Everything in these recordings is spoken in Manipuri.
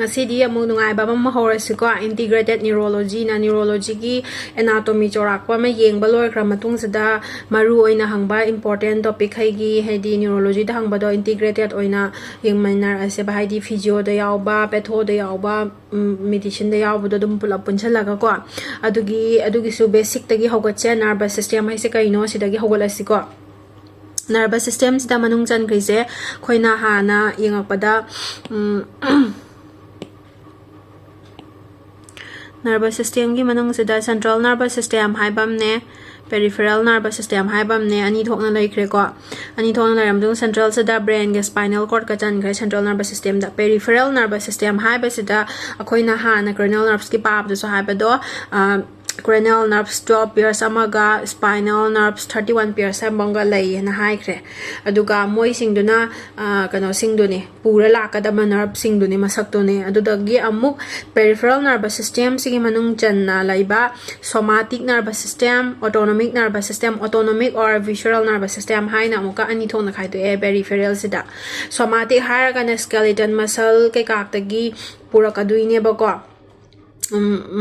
ngasi amu nungai ba ma horasiko integrated neurology na neurology gi anatomy chorakpa ma yengba loi khra matung sada maru oina hangba important topic haigi haidi neurology da hangba do integrated oina yengmainar ase ba haidi physio da yawba patho da yawba medicine da yawba do dum pula punchalaga ko adugi su basic tagi hogatche nervous system haise kaino sidagi hogalasiko nervous system sida manung chan krise khoina hana yengakpada nervous system gi manung sida central nervous system haibam ne peripheral nervous system haibam ne ani thokna laikre ko ani thokna lairam dung central sida brain ge spinal cord ka chan kre central nervous system da peripheral nervous system haiba sida akhoina hana cranial nerves ki pap do so haiba do cranial nerves 12 pairs amaga spinal nerves 31 pairs amanga lay na haikre aduga moi singduna kano singduni pura lakadama nerve singduni masakduni adudagi amuk peripheral nervous system sigi manung channa laiba somatic nervous system autonomic nervous system autonomic or visceral nervous system haina amuka ani thongna khaido e peripheral sida somatic haraga na skeleton muscle ke kaktagi pura kaduine bako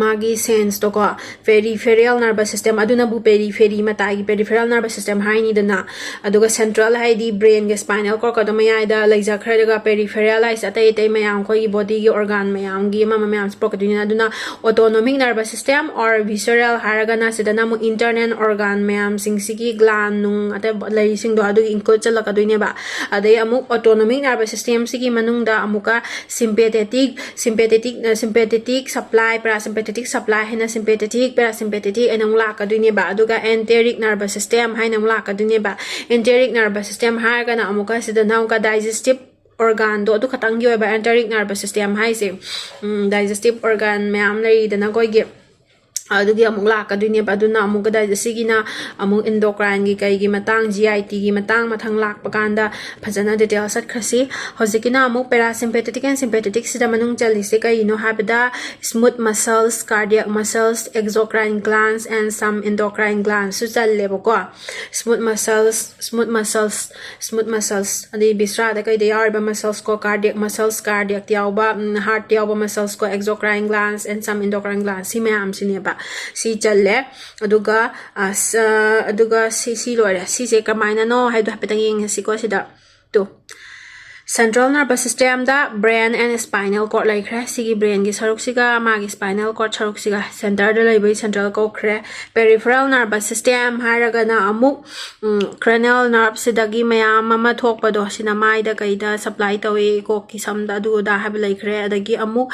magi sense to ko peripheral nervous system aduna bu periphery matai peripheral nervous system haini dana aduga central haidi brain ge spinal cord ko maya da laija khraga peripheral is atai mayam ko gi body gi organ mayam gi mayam sprokadina aduna autonomic nervous system or visceral haragana sidana mu internal organ mayam singsigi gland nung atai lai sing do adu include chalaka duine ba adai amu autonomic nervous system sigi manung da amuka sympathetic supply parasympathetic supply haina sympathetic parasympathetic enang la ka duine ba aduga enteric nervous system haina la ka duine ba enteric nervous system ha ga na amuka sida naung ka digestive organ do adu khatang gi ba enteric nervous system haise digestive organ mayam lei dana goi gi adugi amuk la ka duine ba duna amuk da sigina amuk endocrine gi kai gi matang GIT gi matang mathang lak pakanda phajana detail sat khasi hojikina amuk parasympathetic and sympathetic sida manung chalise kai no habda smooth muscles cardiac muscles exocrine glands and some endocrine glands su challe bako smooth muscles adi bisra da kai de yarba muscles ko cardiac yawba heart yawba muscles ko exocrine glands and some endocrine glands si mayam sine ba si challe aduga si lore si se kamaina no haidu hapetang yeng siko sida to central nervous system da brain and spinal cord lai khra sigi brain gi saruk siga magi spinal cord saruk siga center da lai bai central ko khre peripheral nervous system haraga na amuk cranial nerve sidagi mayam ama thokpa do sina mai da kai da supply tawi ko ki sam da du da hab lai khre adagi amuk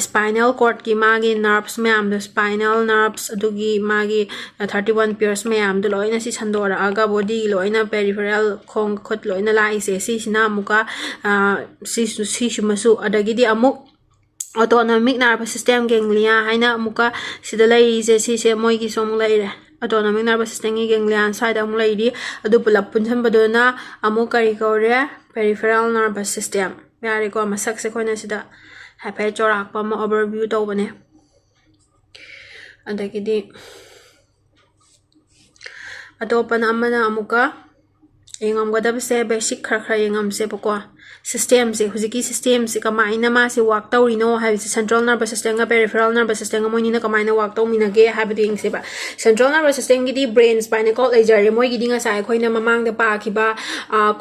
spinal cord ki magi nerves mayam da spinal nerves adugi magi 31 pairs mayam da loina si chandora aga body loina peripheral khong khot loina lai se si sina amuka si masu adagidi amuk autonomic nervous system ganglia haina amuka sida lai se si se moi gi som lai re autonomic nervous system gi ganglia side am lai di adu pulap puncham badona amuk kari kore peripheral nervous system yare ko masak se koina sida hape chorak pa ma overview to bane adagidi atopan amana amuka engam gadab se basic khra engam se bako system se hujiki system se kamaina ma se work tawrino ha central nervous system ga peripheral nervous system ga moini na kamaina work tawmina ge ha biding se ba central nervous system gi di brain spinal cord lejare moi gi dinga sai khoina mamang da pa khiba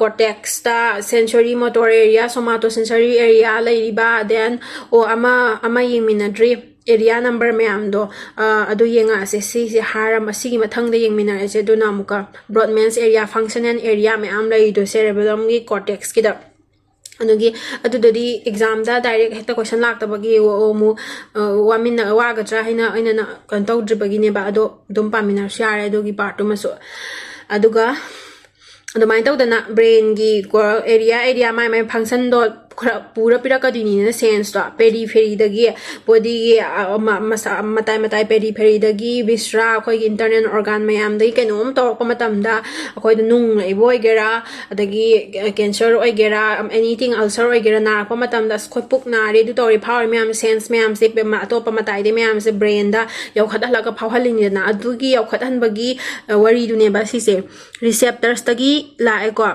cortex ta sensory motor area somatosensory area leiriba then ama yengmina dri area number mayam do adu yenga se si haram asigi mathang da yengmina ase do namuka broadman's area functional area mayam lai do cerebellum gi cortex ki da adugi adudadi exam da direct heta question lak tabagi mu wamin wa ga tra hina ina kan taw dribagi ne ba ado dum pamina share adugi part ma so aduga adumai taw dana brain gi area mai function do pura pira ka dini na sense to periphery dagi body gi matai periphery dagi viscera khoi internal organ mayam dai kenom to pa matam da khoi nung lai boy gera adagi cancer oi gera anything ulcer oi gera na pa matam da khoi puk na re du tori power mayam sense mayam se pe ma to pa matai de mayam se brain da yau khat hala ka phawhalin na adugi yau khat han bagi wari du ne ba si se receptors dagi la ko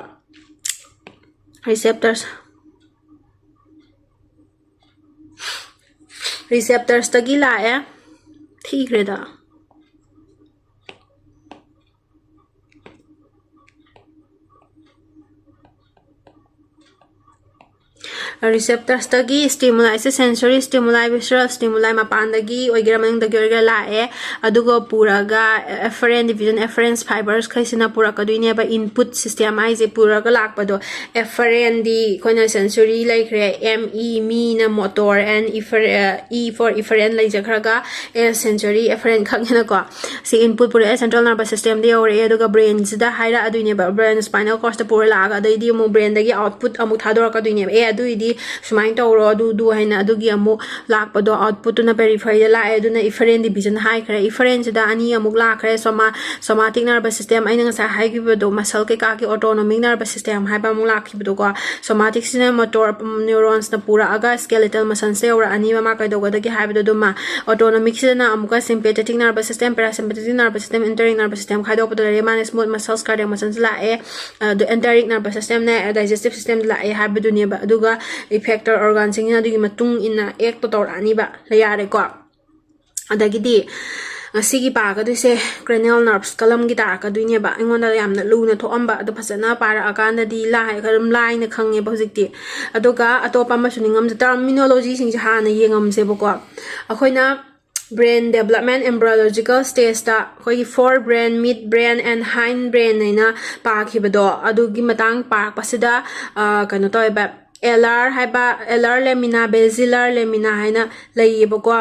receptors receptors tagi lae thikreda receptors tagi stimuli se sensory stimuli visual stimuli mapandagi oigera maningdagi oigera lae adugo puraga afferent division afferent fibers khaisina purakaduine ba input system aize puraga lakpado afferent di koina sensory laikre me na motor and e for efferent laijakhraga sensory afferent khangena ko si input pura central nervous system de ore aduga brain sida haira aduine ba brain spinal cord ta pura laga adidi mu brain dagi output amu thadorakaduine aduidi sumain tawro adu haina adugi amu lakpado output na periphery la aduna efferent division hai khare efferent da ani amuk la khare somatic nervous system aina nga sa hai gibado muscle ke ka ki autonomic nervous system hai ba mu la khibado ko somatic system motor neurons na pura aga skeletal muscle se ora ani ma ka doga dagi hai bado duma autonomic system na amuka sympathetic nervous system parasympathetic nervous system enteric nervous system khai do pado re man smooth muscles cardiac muscles la the enteric nervous system na digestive system la hai bado ne ba aduga effector organ sing na dugi matung ina ek to tor ani ba la yare ko adagidi asigi pa ka du se cranial nerves kalam gi ta ka du ne ba ingon da yamna lu na tho amba adu phasana para akanda di la hai karam lai na khange ba hojikti aduga atopa ma suningam terminology sing ha na yengam se ba ko akoina brain development embryological stage ta koi forebrain midbrain and hindbrain naina pa khibado adugi matang pa pasida kano toy ba LR haiba LR lamina basilar lamina haina laiyebako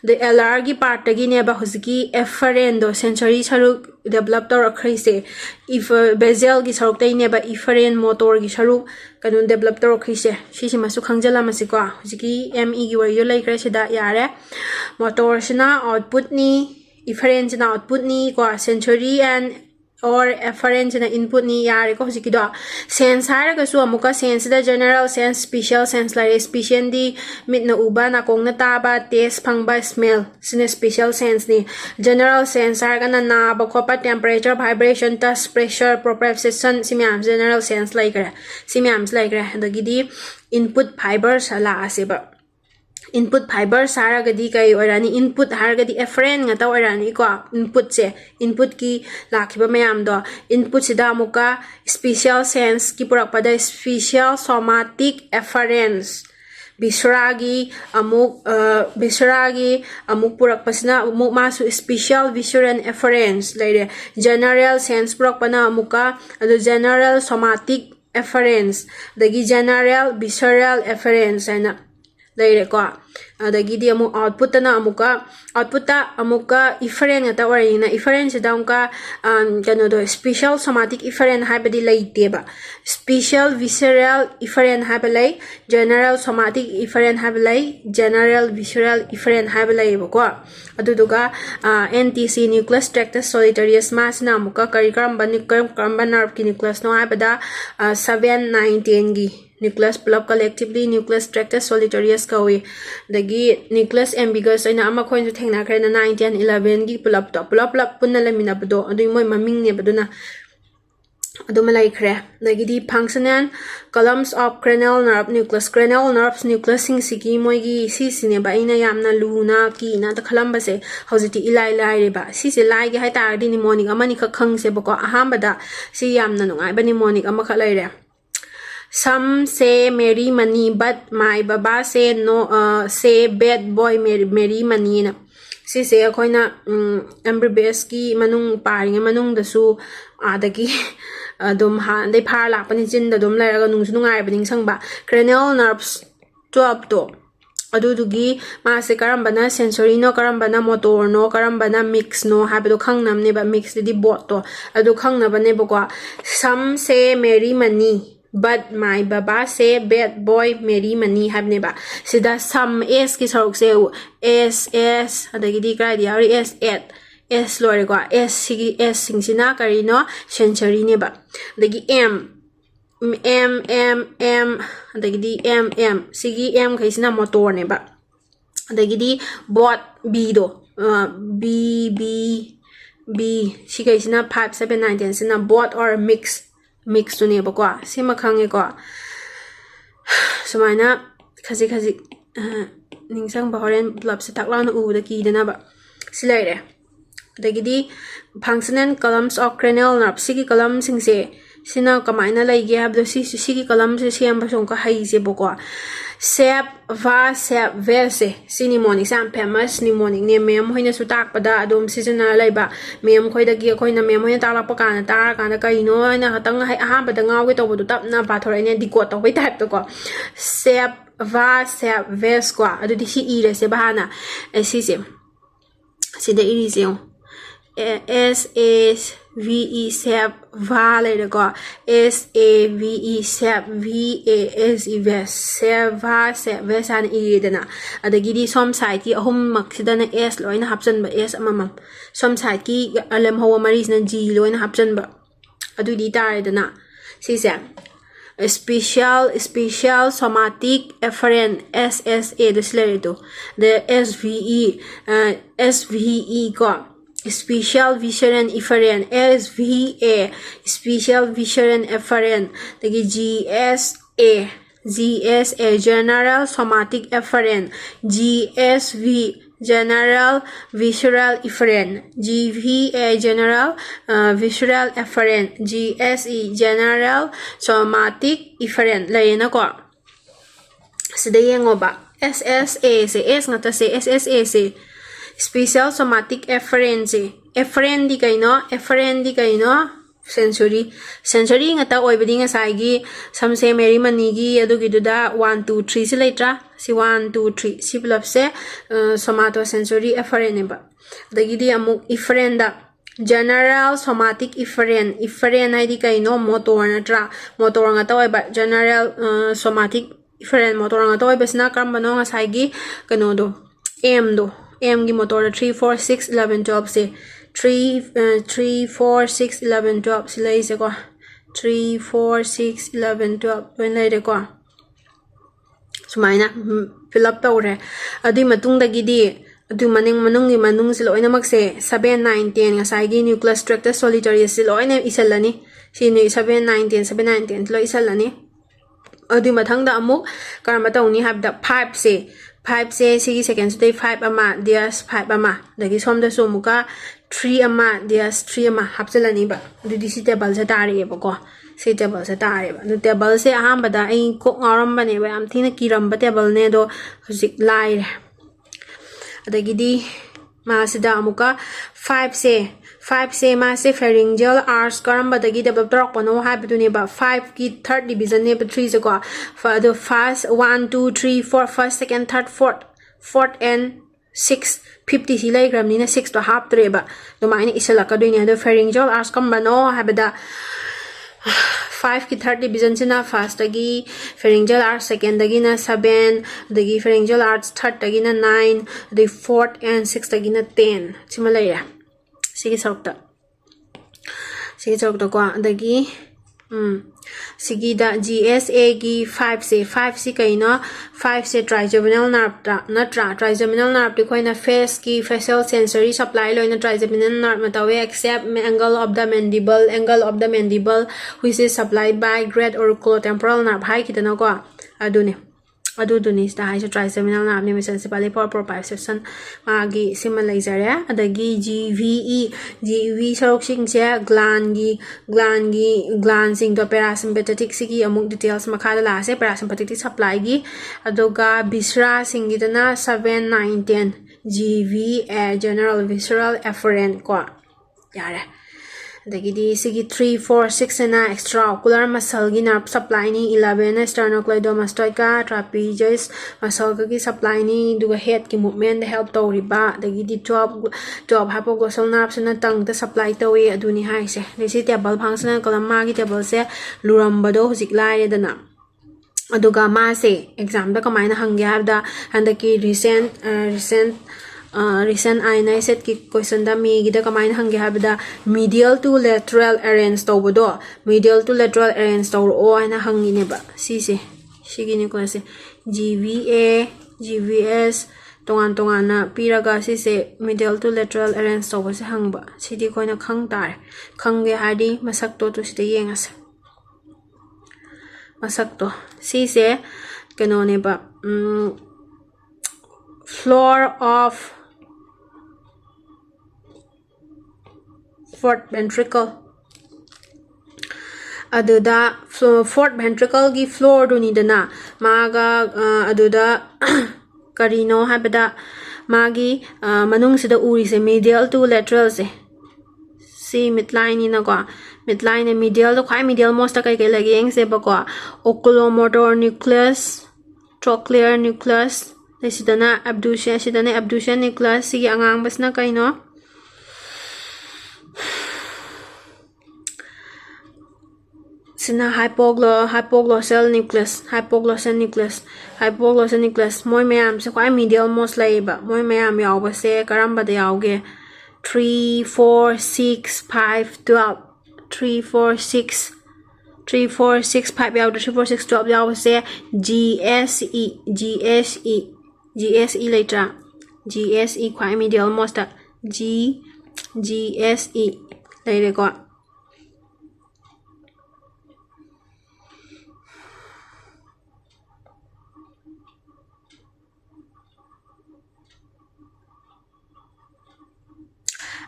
the LR gi part gi ne ba hosiki efferent do sensory saruk develop tor akhrise if basal gi saruk tai ne ba efferent motor gi saruk kanun develop tor akhrise shi masu khangjala masiko hosiki ME gi wari yo lai kra sida yare motor sina output ni efferent sina output ni ko sensory and or afferent na input ni yare ko hosiki do sense hara ka su amuka sense da general sense special sense la special di mit na uba na kong na taba taste phangba smell sine special sense ni general sense hara na na ba ko pa temperature vibration touch pressure proprioception simyam general sense like ra simyam like ra dagidi input fibers ala aseba input fiber saragadi kai orani input hargadi efferent ngata orani ko input se input ki lakhiba mayam do input sida muka special sense ki purak pada special somatic efferents bisragi amuk purak pasna amuk masu special visual efferents laire general sense purak pana amuka adu general somatic efferents dagi general visceral efferents ana laire ko adagidi amu output na amuka output ta amuka efferent ngata orina efferent sida amuka kano do special somatic efferent habadi laite ba special visceral efferent habalai general somatic efferent habalai general visceral efferent habalai ko aduduga NTC nucleus tractus solitarius mass na amuka karamba nerve ki nucleus no habada 7 9 10 gi nucleus pulap collectively nucleus tractus solitarius kawi dagi nucleus ambiguous aina ama khoin ju thengna khre na 9 10 11 gi pulap punna lamina bado adu moi maming ne baduna adu malai khre dagi di functional columns of cranial nerves nucleus sing sigi moi gi si sine ba ina yamna luna ki na ta khalam ba se hojiti ilai re ba si se lai gi hai ta di mnemonic amani kha khang se bako ahamba da si yamna nungai ba mnemonic ama kha lai re Some say marry money, but my baba say no. Say bad boy marry money na. Si say ako na MBBS ki manung paring manung dasu adagi dum ha day par lakpan ni chin da dum laraga nung sunungai baning sang ba cranial nerves 12 to. Adudugi mase karambana sensory no karambana motor no karambana mix no habdo khangnam ne ba mix di bot to adu khangna ba ne ba some say marry money but my baba say bad boy marry money habne ba sida some s ki saruk se s adagi di krai di ari s lore ko s sigi s singsina kari no sensory ne ba adagi m adagi di m sigi m kaisina motor ne ba adagi di bot b do b si kaisina 5 7 9 10 sina bot or mix to ne ba ko sima khange ko sumaina khaji ningsang ba horen blub se takla na u da ki dana ba silai adagidi functional columns of cranial nerve sigi column sing se sina kamaina laige habdo sigi column se siam ba song ka hai se boko sep va sep ve se sini monic sam famous mnemonic ne mem hoina su tak pada adom seasonal laiba mem khoi da gi khoi na mem hoina tak pa kana tar kana kai no na hatang hai aha ba da ngaw ge to bu tap na ba thore ne decode to bai type to ko sep va sep ve squa adu di hi i le se bahana si se si da iri se SAVE SAP va later go SAVE SAP VASE VES SAP va SAP VES an e dana adagidi som side ki ahum maksidana S loina hapchan ba S amamam som side ki alam hawa maris na G loina hapchan ba adu di tare dana si se special somatic efferent SSA this later do the SVE go special vision efferent SVA special vision efferent the GSA general somatic efferent GSV general visceral efferent GVA general visceral efferent GSE general somatic efferent layna ko sida yengo ba SSA se S ngata se SSA se special somatic efferent di kaino sensory ngata oibadi nga saigi samse meri manigi adu giduda 1 2 3 si letra si 1 2 3 si plus se somatosensory efferent ne ba dagidi amuk efferent da general somatic efferent ai di kaino motor natra motor ngata oiba general somatic efferent motor ngata oiba sna kambano nga saigi kano do M gi motor 3 4 6 11 12 se 3 4 6 11 12 se lai se ko 3 4 6 11 12 when lai de ko sumaina fill up tawre adi matung da gidi adu manung se loina mak se 7 9 10 nga sai gi nucleus structure solitary se loina isalani sini 7 9 10 lo isalani adu mathang da amuk karma tawni habda 5 se sigi second day 5 ama dias 5 ama dagi somda somuka 3 ama dias 3 ama hapchalani ba du di table se tare ba ko si table se tare ba du table se aham bada ai ko ngaram bane ba am thina kiram ba table ne do hujik lai adagi di ma sida amuka 5 se ma se pharyngeal arch karamba dagi develop torok pano habitu ne ba 5 ki third division ne ba 3 se ko for the first 1 2 3 4 first second third fourth and 6 50 silai gram ni na 6 to half tre ba do ma ni isala ka do ni the pharyngeal arch kamba no habida 5 ki third division sina first dagi pharyngeal arch second dagi na 7 dagi pharyngeal arch third dagi na 9 the fourth and 6 dagi na 10 simalai ya sigi sorokta ko dagi sigi da GSA gi 5 se kaino 5 se trigeminal nerve ta natra trigeminal nerve ti koina face ki facial sensory supply loina trigeminal nerve matawe except angle of the mandible which is supplied by great auriculotemporal nerve hai kitana ko aduni sta hai trigeminal nerve ni sensible for proprioception magi simalizare adagi GVE sarok sing se gland sing do parasympathetic sigi amuk details makhala la se parasympathetic supply gi adoga viscera sing gidana 7 9 10 GVA general visceral efferent ko yare adagidi sigi 3 4 6 na extraocular muscle gi nerve supply ni 11 na sternocleidomastoid ka trapezius muscle gi supply ni duga head ki movement help to riba adagidi 12 hypoglossal nerve na tang ta supply to we aduni hai se resi table function kolama gi table se lurambado hujik lai dana aduga ma se exam da kamaina hangya habda handaki recent INICET ki question da mi gida kamaina hangya habda medial to lateral arrange to bodo medial to lateral arrange to o ana hangine ba sigi ni ko se GVA GVS tongan na piraga se medial to lateral arrange to se hangba sidi ko na khangge hadi masak to sidi yengas masak to se kanone ba floor of fourth ventricle aduda fourth ventricle gi floor du ni dana maga aduda karino habada magi manung sida uri se medial to lateral se si midline ni na ko midline and medial to khai medial most kai kai lagi eng se ba ko oculomotor nucleus trochlear nucleus sidana abduction nucleus si angang basna kai no sina hypoglossal nucleus moi mayam se kwai medial most laiba moi mayam yaw ba se karamba da yawge 3 4 6 5 12 3 4 6 3 4 6 5 yaw 3 4 6 12 yaw se GSE later GSE kwai medial most GSE later ko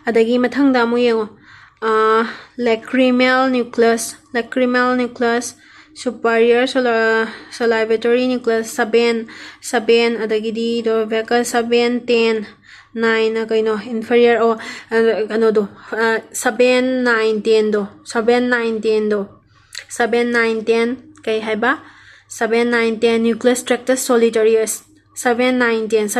adagi mathangda mu yengo lacrimal nucleus superior salivatory nucleus 7 adagi di do vehicle 7 10 9 na kaino inferior o ano do 7 9 10 do 7 9 10 kay haiba 7 9 10 nucleus tractus solitarius 7 9 10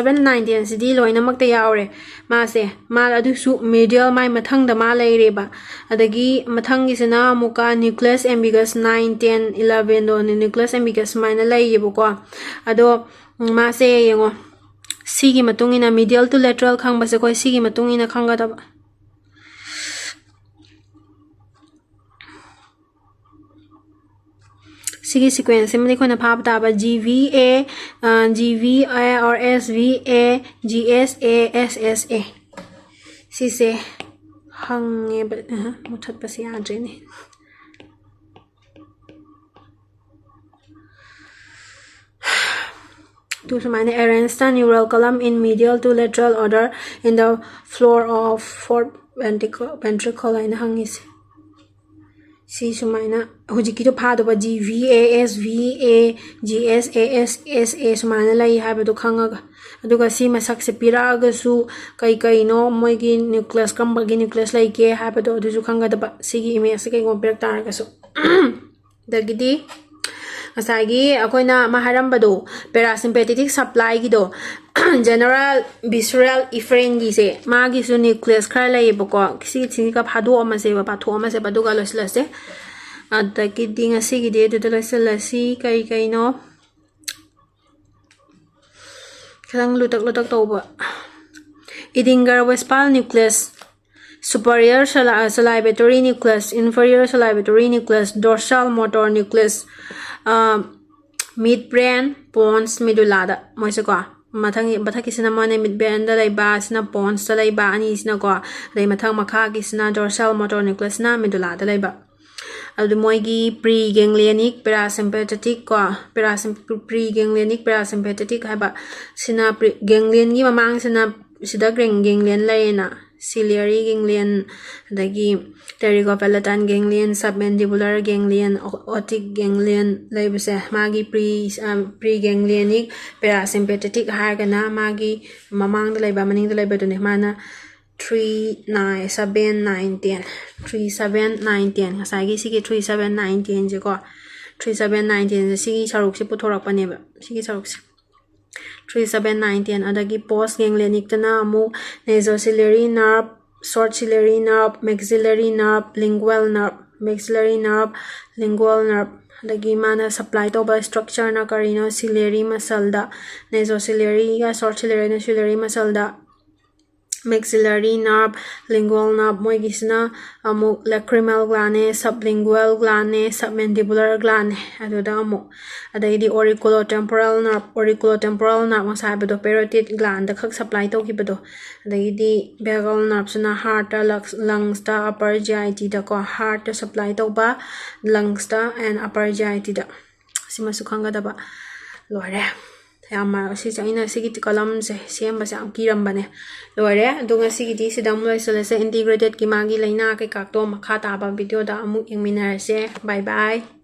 sidi loina makta yaure ma se ma adu su medial mai mathang da ma leire ba adagi mathang gi sina muka nucleus ambiguous 9 10 11 do nucleus ambiguous mai na lei bu ko ado ma se yengo si gi matung ina medial to lateral khang ba se ko si gi matung ina khanga da ba sigi sequence में देखो ना भाप ताबा GVA or SVA GSA SSA सिसे हंगे मुठत पसी आजे ने to arrange the neural column in medial to lateral order in the floor of fourth ventricle line hangis si sumaina hujiki to phado ba GVA SVA GSA SSA sumaina lai habe do khanga aduga si masak se piraga su kai no moi gi nucleus kamba gi nucleus lai ke habe do du khanga da ba si gi image se kai go per tar ga su dagidi asagi akoina maharam bado parasympathetic supply gi do general visceral efferent gi se magi su nucleus khar lai bako si thini ka phado ama se ba patho ama se badu ga losla se adagi dinga si gi de du losla si kai no kang lutak to ba Edinger Westphal nucleus superior salivatory nucleus inferior salivatory nucleus dorsal motor nucleus midbrain pons medulla da moise ko mathaki sina mane midbrain da laiba sina pons da laiba ani sina ko dai mathang makha gi sina dorsal motor nucleus na medulla da laiba adu moigi preganglionic parasympathetic ko preganglionic parasympathetic haba sina ganglion gi mamang sida ganglion laina ciliary ganglion adagi pterygopalatine ganglion submandibular ganglion otic ganglion laibase magi preganglionic parasympathetic hargana magi mamang da laiba maning da laiba dune mana 3 9 7 9 10 3 7 9 10 ngasagi sigi 3 7 9 10 je ko 3 7 9 10 sigi saruk se puthorak pane ba sigi saruk se 3 7 9 10 adagi post ganglionic tana amu nasociliary nerve short ciliary nerve maxillary nerve lingual nerve adagi mana supply to ba structure na karino ciliary muscle da nasociliary ga short ciliary na ciliary muscle da maxillary nerve lingual nerve moigisna amu lacrimal gland sublingual gland submandibular gland aduda amu adai auriculotemporal nerve masabedo parotid gland da khak supply to kibedo adai vagal nerve suna heart lungs da upper GIT da ko heart supply to ba lungs da and upper GIT da sima sukhanga da ba lore ꯑꯁꯤꯁꯦ ꯑꯩꯅ ꯁꯤꯒꯤ ꯀꯂꯝꯁꯦ ꯁꯦꯝꯕꯁꯦ ꯌꯥꯝ ꯀꯤꯔꯝꯕꯅꯦ ꯂꯣꯏꯔꯦ ꯑꯗꯨ ꯉꯁꯤꯒꯤꯗꯤ ꯁꯤꯗ ꯑꯃꯨꯛ ꯂꯣꯏꯁꯤꯜꯂꯁꯦ ꯏꯟꯇꯤꯒ꯭ꯔꯦꯇꯦꯗꯀꯤ ꯃꯥꯒꯤ ꯂꯩꯅꯥ ꯀꯩꯀꯥꯛꯇꯣ ꯃꯈꯥ ꯇꯥꯕ ꯚꯤꯗꯤꯑꯣꯗ ꯑꯃꯨꯛ ꯌꯦꯡꯃꯤꯟꯅꯔꯁꯦ ꯕꯥꯏ ꯕꯥꯏ